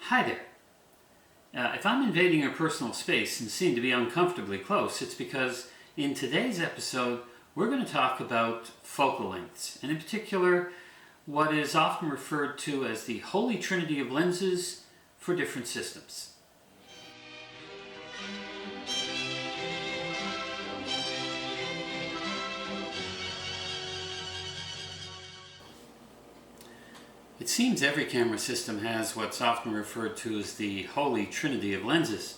Hi there. If I'm invading your personal space and seem to be uncomfortably close, it's because in today's episode we're going to talk about focal lengths, and in particular what is often referred to as the Holy Trinity of lenses for different systems. It seems every camera system has what's often referred to as the Holy Trinity of lenses.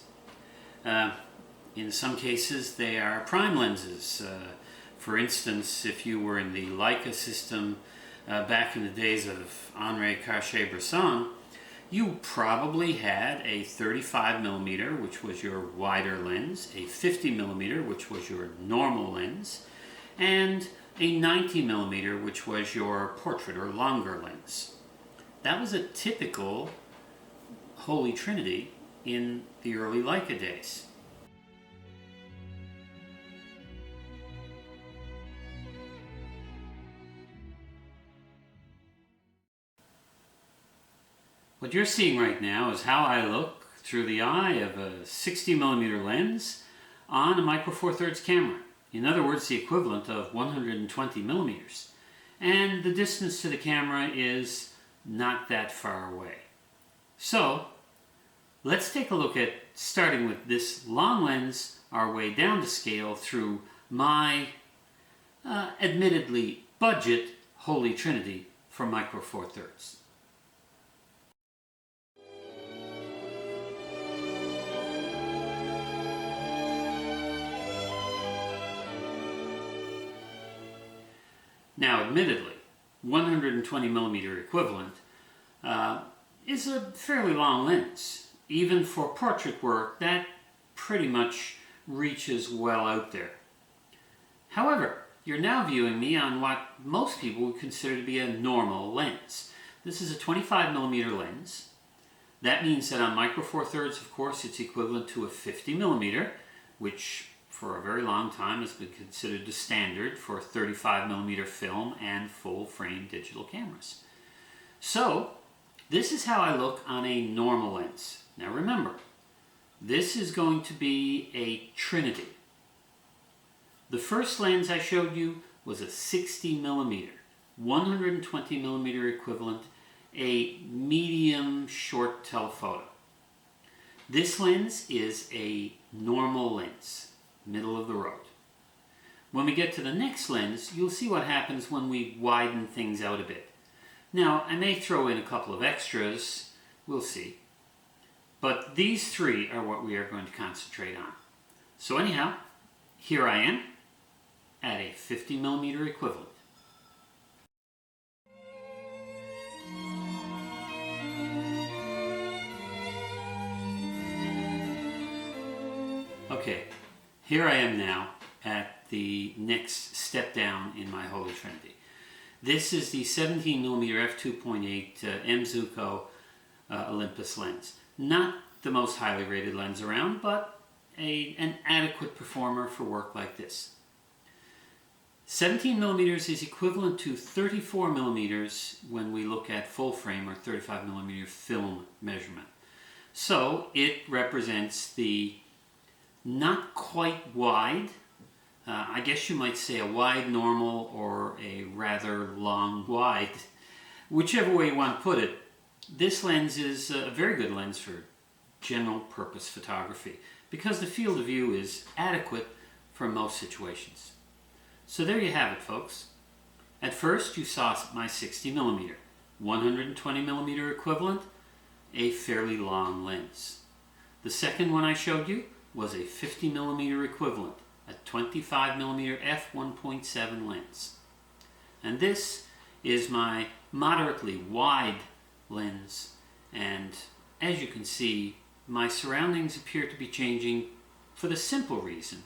In some cases they are prime lenses. For instance, if you were in the Leica system back in the days of Henri Cartier-Bresson, you probably had a 35mm, which was your wider lens, a 50mm, which was your normal lens, and a 90mm, which was your portrait or longer lens. That was a typical Holy Trinity in the early Leica days. What you're seeing right now is how I look through the eye of a 60mm lens on a Micro Four Thirds camera. In other words, the equivalent of 120mm. And the distance to the camera is not that far away. So let's take a look at starting with this long lens our way down to scale through my admittedly budget Holy Trinity for Micro Four Thirds. Now, admittedly, 120mm equivalent is a fairly long lens. Even for portrait work, that pretty much reaches well out there. However, you're now viewing me on what most people would consider to be a normal lens. This is a 25mm lens. That means that on Micro Four Thirds, of course, it's equivalent to a 50mm, which for a very long time has been considered the standard for 35mm film and full-frame digital cameras. So, this is how I look on a normal lens. Now remember, this is going to be a Trinity. The first lens I showed you was a 60mm, 120mm equivalent, a medium short telephoto. This lens is a normal lens. Middle of the road. When we get to the next lens, you'll see what happens when we widen things out a bit. Now, I may throw in a couple of extras, we'll see. But these three are what we are going to concentrate on. So anyhow, here I am at a 50mm equivalent. Okay. Here I am now at the next step down in my Holy Trinity. This is the 17mm f2.8 M.Zuiko Olympus lens. Not the most highly rated lens around, but an adequate performer for work like this. 17mm is equivalent to 34mm when we look at full frame or 35mm film measurement. So it represents the not quite wide, I guess you might say a wide normal or a rather long wide, whichever way you want to put it. This lens is a very good lens for general purpose photography because the field of view is adequate for most situations. So there you have it, folks. At first you saw my 60mm, 120mm equivalent, a fairly long lens. The second one I showed you was a 50mm equivalent, a 25mm f1.7 lens. And this is my moderately wide lens, and as you can see, my surroundings appear to be changing for the simple reason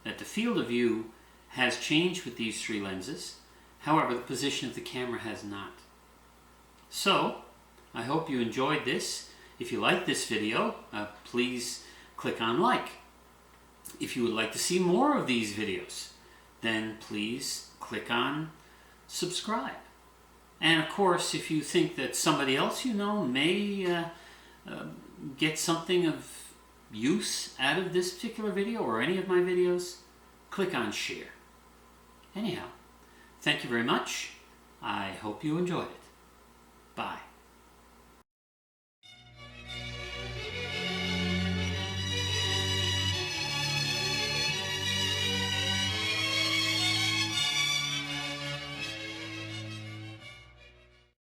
that the field of view has changed with these three lenses. However, the position of the camera has not. So, I hope you enjoyed this. If you like this video, please click on like. If you would like to see more of these videos, then please click click on subscribe. And of course, if you think that somebody else you know may get something of use out of this particular video or any of my videos, click on share. Anyhow, thank you very much. I hope you enjoyed it. Bye.